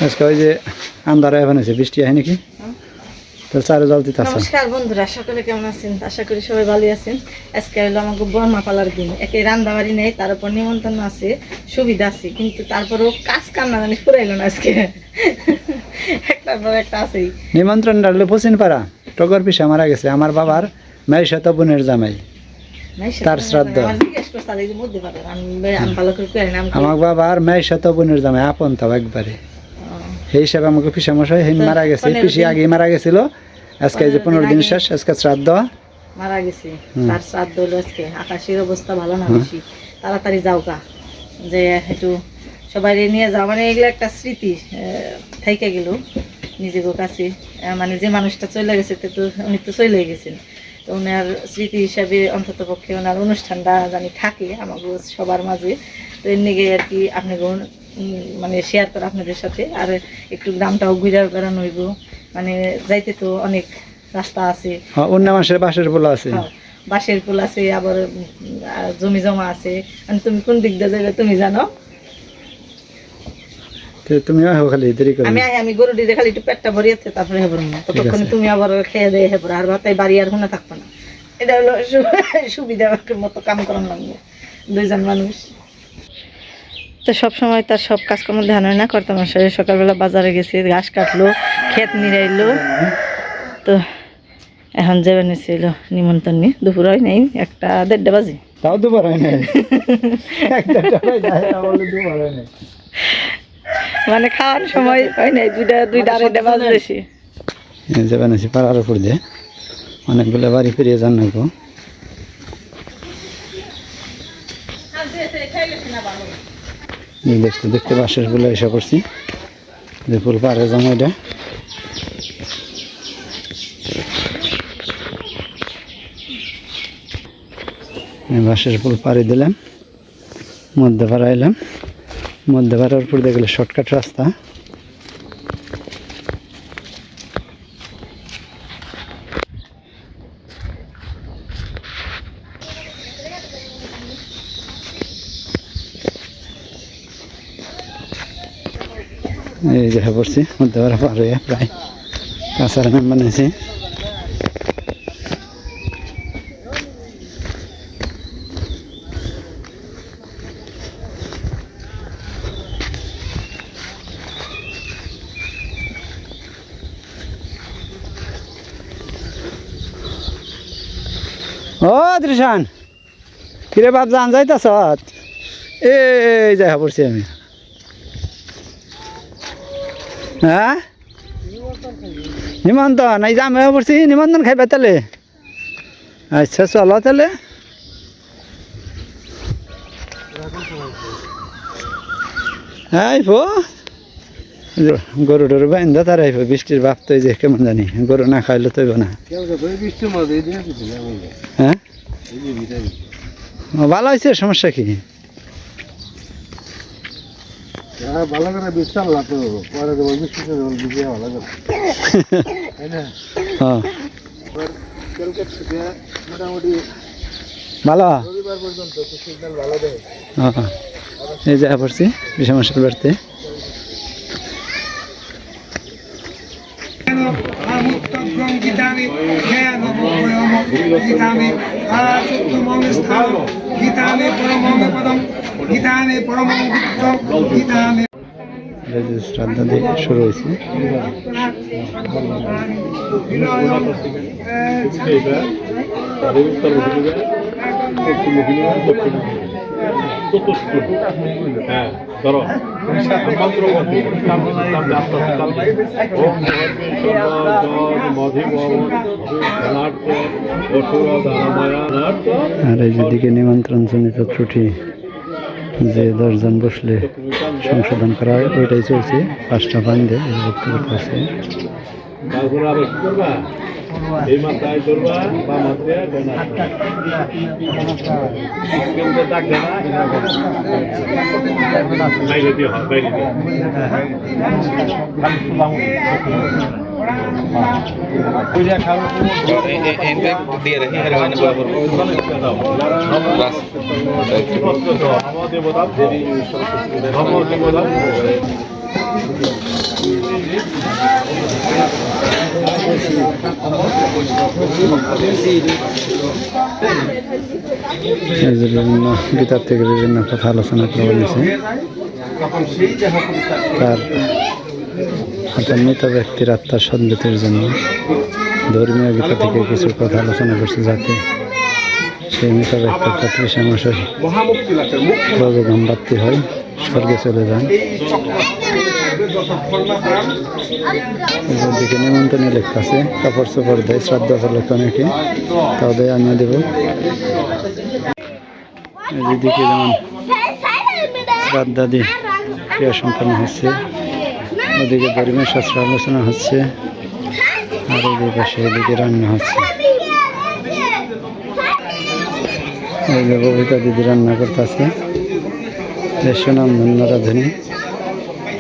আজকে ওই যে আন্ধারা এখন আছে, বৃষ্টি হয় নাকি? তো চারে জল দিতে আছে। নমস্কার বন্ধুরা, সকলে কেমন আছেন? আশা করি সবাই ভালো আছেন। আজকে হলো আমাকে বর্মা পালার দিন। একে রান্না বাড়ি নেই, তার উপর নিমন্ত্রণ আছে, সুবিধা আছে, কিন্তু তারপরেও কাজ কাম না জানি ফুরাইল না আজকে। একটার পর একটা আছেই। নিমন্ত্রণ ডাকলে পশ্চিম পাড়া টগর পিসা মারা গেছে, আমার বাবার মেয়ের সাথে বোনের জামাই, তার শ্রাদ্ধ। আমার বাবার মেয়ের সাথে বোনের জামাই আপন তাও একবারে, সেই হিসাবে আমাকে পিসা মশাই মারা গেছে। পিসি আগে মারা গেছিল, আজকে যে 15 দিন শেষ, আজকে শ্রাদ্ধ মারা গেছে। তার শ্রাদ্ধ হলো আজকে। আকাশের অবস্থা ভালো না, বেশি তাড়াতাড়ি যাও গা, যে একটু সবাই নিয়ে যাও, মানে এগুলো একটা স্মৃতি থেকে গেল নিজের কাছে। মানে যে মানুষটা চলে গেছে তো উনি তো চলে গেছেন, তো ওনার স্মৃতি হিসাবে অন্তত পক্ষে ওনার অনুষ্ঠানটা জানি থাকে আমাকে সবার মাঝে। তো এর নিয়ে আর কি আপনাকে মানে শেয়ার করা আপনাদের সাথে। আর একটু গ্রামটাও ঘুরে বেড়ানো হইব, মানে যাইতে তো অনেক রাস্তা আছে, অন্য মাসের বাঁশের পোলা আছে, বাঁশের পোল আছে, আবার জমি জমা আছে। মানে তুমি কোন দিক দিয়ে যাবে তুমি জানো। তুমি খালি দেরি করো। আমি গরু দিয়ে খালি একটু পেটটা ভরিয়েছে, তারপরে হেবর না, ততক্ষণ তুমি আবার খেয়ে দিয়ে হেবর, আর ভাতাই বাড়ি আর শুনে থাকবো না। এটা হলো সুবিধা মতো কাম করার লাগবে দুইজন মানুষ। তো সবসময় তার সব কাজকর্ম ধ্যান হয় না, কর্তা মশাই সকালবেলা বাজারে গেছে, ঘাস কাটলো, ক্ষেত নিড়াইলো। তো এখন যাবে নিছিল নিমন্ত্রণ নিয়ে, দুপুর হয় নাই, 1-1:30 বাজে। তাও দুপুর হয় নাই, মানে খাওয়ার সময় হয় নাই, 2-2:30 বাজে বেশি। যাবেন আছি পাড়ার উপর দিয়ে, অনেকগুলো বাড়ি ফিরিয়ে যান নাকো। দেখতে দেখতে বাঁশের ফুলে এসে পড়ছি, যে ফুল পাড়ে যাবো এটা। বাঁশের ফুল পাড়ি দিলাম, মধ্যে পাড়া এলাম, মধ্যে পাড়ার উপর দিয়ে গেলে শর্টকাট রাস্তা। এই দেখা পড়ছি মধ্যে পাড়া পার হয়ে প্রায় কাঁচার নাম বানিয়েছি। ও দৃশান, কিরে বাপ জান যাইতাছ? এই দেখা পড়ছি আমি। হ্যাঁ নিমন্ত্রণ, এই জামে পড়ছি নিমন্ত্রণ খাইবা তাহলে? আচ্ছা চলো তাহলে। আইব গরু টরু বাইন্দা তার আইব, বৃষ্টির বাপ তো যে কেমন জানি, গরু না খাইলে তৈব না। হ্যাঁ ভালো হয়েছে, সমস্যা কি? ভালো করে বিশ্বাস লাগতো, পরে মোটামুটি ভালো এই যা পড়ছি বিশাল বাড়তে। শ্রাদ্ধ দিয়ে শুরু হয়েছে। আর এই যেদিকে নিমন্ত্রণ জনিত ত্রুটি, যে 10 জন বসলে সংশোধন করা হয়, ওইটাই চলছে। 5টা বান্ধে বক্তব্য আছে। এই মাথায় ধরবা বা মাথায় বাইরে দিয়ে হয়, বাইরে দিয়ে দিয়ে রাখি এই যে বিভিন্ন কিতাব থেকে বিভিন্ন কথা আলোচনা করা হয়েছে। তার অর্থাৎ মৃত ব্যক্তির আত্মার সদ্গতির জন্য ধর্মীয় গীতা থেকে কিছু কথা আলোচনা করছে, যাতে সেই মৃত ব্যক্তির অর্থাৎ ঋষিমশাই ব্রজধাম প্রাপ্তি হয়, স্বর্গে চলে যান। দিকে নিমন্ত্রণে লেখা আছে, কাপড় চোপড় দেয়, শ্রাদ্ধ উপলক্ষে অনেকে, তাও দেয়, আমিও দেব। এদিকে যেমন শ্রাদ্ধাদি ক্রিয়া সম্পন্ন হচ্ছে, ওদিকে ধর্মীয় শাস্ত্র আলোচনা হচ্ছে, আর ওই পাশে এদিকে রান্না হচ্ছে। এই যে ববিতা দিদি রান্না করতেছে, সুনাম ধন্য রাঁধুনি।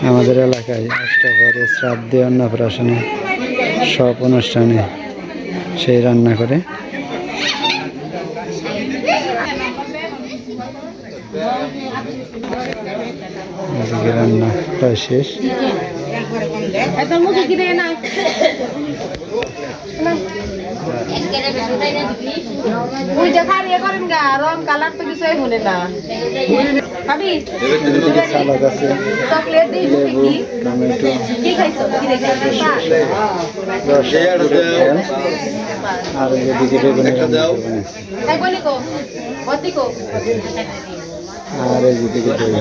আমাদের এলাকায় অষ্টপ্রহরে, শ্রাদ্ধে, অন্নপ্রাশনে, সব অনুষ্ঠানে সেই রান্না করে। এদিকে রান্না প্রায় শেষ। সালাদ আছে, লেবু, টমেটো, আর এদিকে বেগুনি রান্না আর এদিকে দই।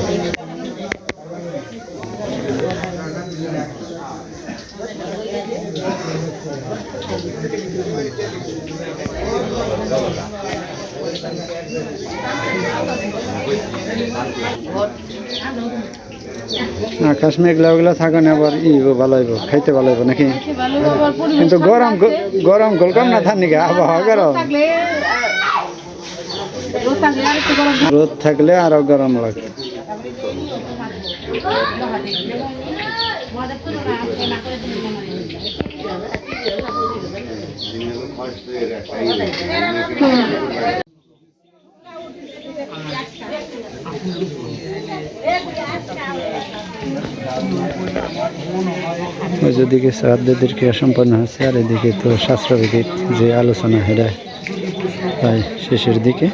আকাশ মেঘলা ওগুলা থাকে না, আবার ভালো হইব, খাইতে ভালো হইব নাকি? কিন্তু গরম গরম কলকাম না থান নাকি, আবহাওয়া গরম, রোদ থাকলে আরো গরম লাগে। ওই যেদিকে শ্রাদ্ধের ক্রিয়া সম্পন্ন হচ্ছে, আর এদিকে তো শাস্ত্রবিধির যে আলোচনা হেরা প্রায় শেষের দিকে।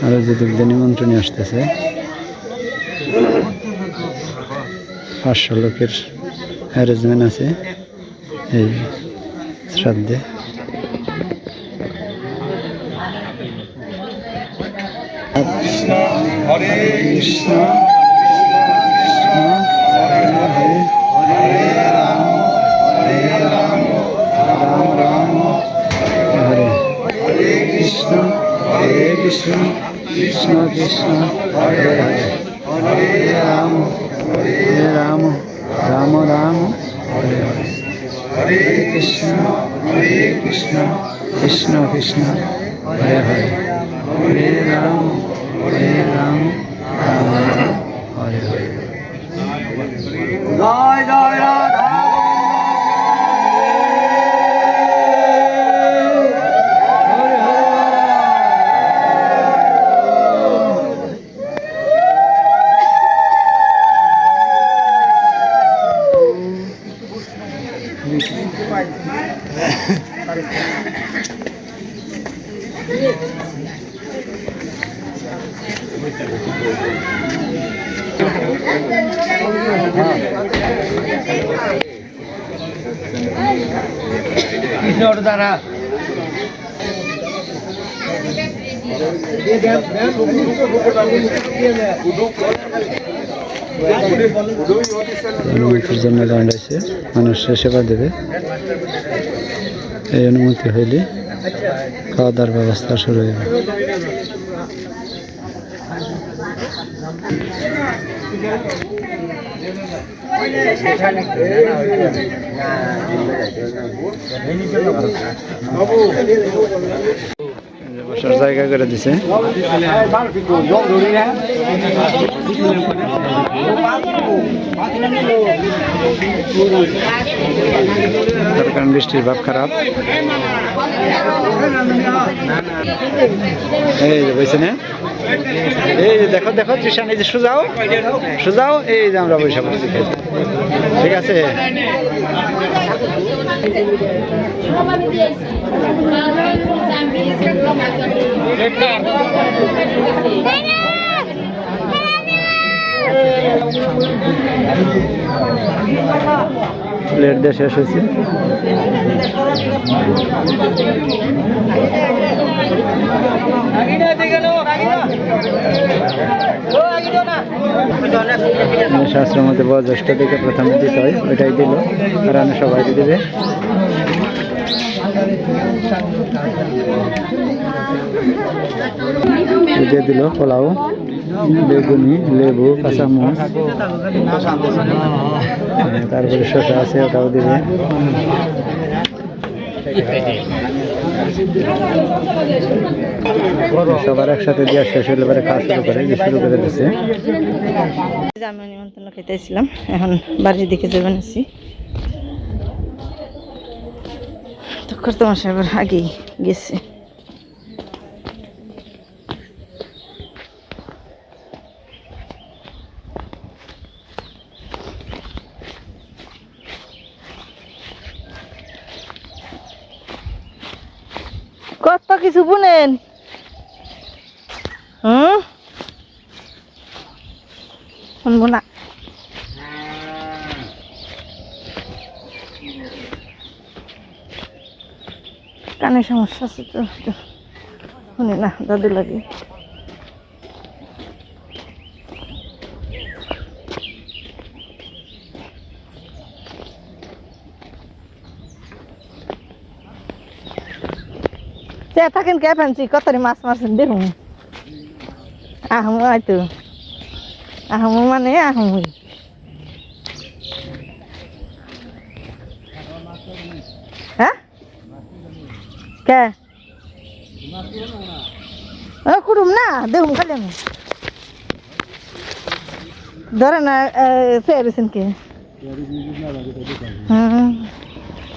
আর যেদিক দিয়ে নিমন্ত্রণী আসতেছে, 500 লোকের অ্যারেঞ্জমেন্ট আছে এই শ্রাদ্ধে। হরে কৃষ্ণ কৃষ্ণ হরে হরে, হরে রাম রাম রাম হরে হরে, কৃষ্ণ হরে কৃষ্ণ কৃষ্ণ কৃষ্ণ হরে হরে, হরে রাম রাম রাম হরে হরে, হরে কৃষ্ণ কৃষ্ণ কৃষ্ণ হরে হরে, হরে রাম রাম রাম হরে হরে। জয় জয় রাধা। দ্বারা অনুমতির জন্য দাঁড়াইছে, মানুষের সেবা দেবে। এই অনুমতি হইলে খাওয়া দাওয়ার ব্যবস্থা শুরু হবে। বসার জায়গা করে দিছে। তার কারণ বৃষ্টির ভাব খারাপ। এই যে বলছে না, এই যে দেখো দেখো তৃষান, এই যে সুজাও সুজাও, এই যে আমরা বৈশা বসছি, ঠিক আছে। প্লেট দিয়ে শেষ হয়েছে। শাস্ত্রের মধ্যে বয়োজ্যেষ্ঠ থেকে প্রথমে দিতে হয়, ওইটাই দিল, কারণ সবাই দিবে। দিয়ে দিল পোলাও, বেগুনি, লেবু, কাঁচামরিচ, তারপরে শসা আছে, ওটাও দিবে। সবার একসাথে দিয়ে শেষ হলে পরে খাওয়া শুরু করে দিচ্ছে। আমি নিমন্ত্রণ খেতেছিলাম, এখন বাড়ির দিকে যাবেন আছি। তো তোমার সাহেবের আগেই গেছে। কত কিছু বুনেন, শুনবো না। কানে সমস্যা আছে তো, শুনি না, দাদু লাগে। থাকেন কে ফেলছি, কতরি মাছ মারছেন দেখুন। আহমু হয়তো, আহমু মানে আহমুই। হ্যাঁ কে কুটুম না দেখুন, খালি আমি ধরে না ফেরেছেন কে।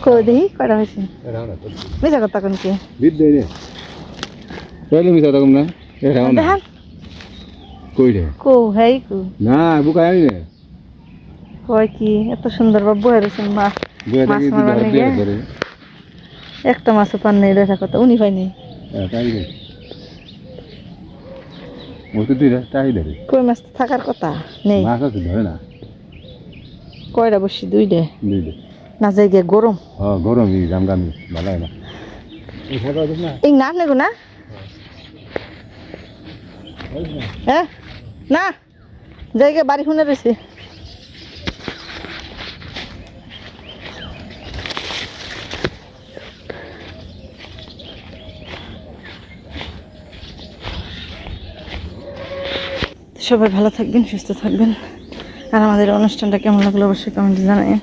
কই দেখি কয়টা হয়েছে, মিশা কথা কোন কে দেখান কো হ্যাঁ কো না বুকাই আনি রে কয় কি এত সুন্দর বাবু হয়েছেন। মাছ মারবার নিয়ে একটা মাছও পান নেই, দেখা কথা উনি পাইনি। কই মাছ তো থাকার কথা নেই, কয়টা বসি দুইটা না যাই গে গরম গরম জামগামি ভালো না এই না নেগো না হ্যাঁ না জায়গা বাড়ি শুনে রয়েছে। সবাই ভালো থাকবেন, সুস্থ থাকবেন। আর আমাদের অনুষ্ঠানটা কেমন লাগলো অবশ্যই কমেন্টে জানাবেন।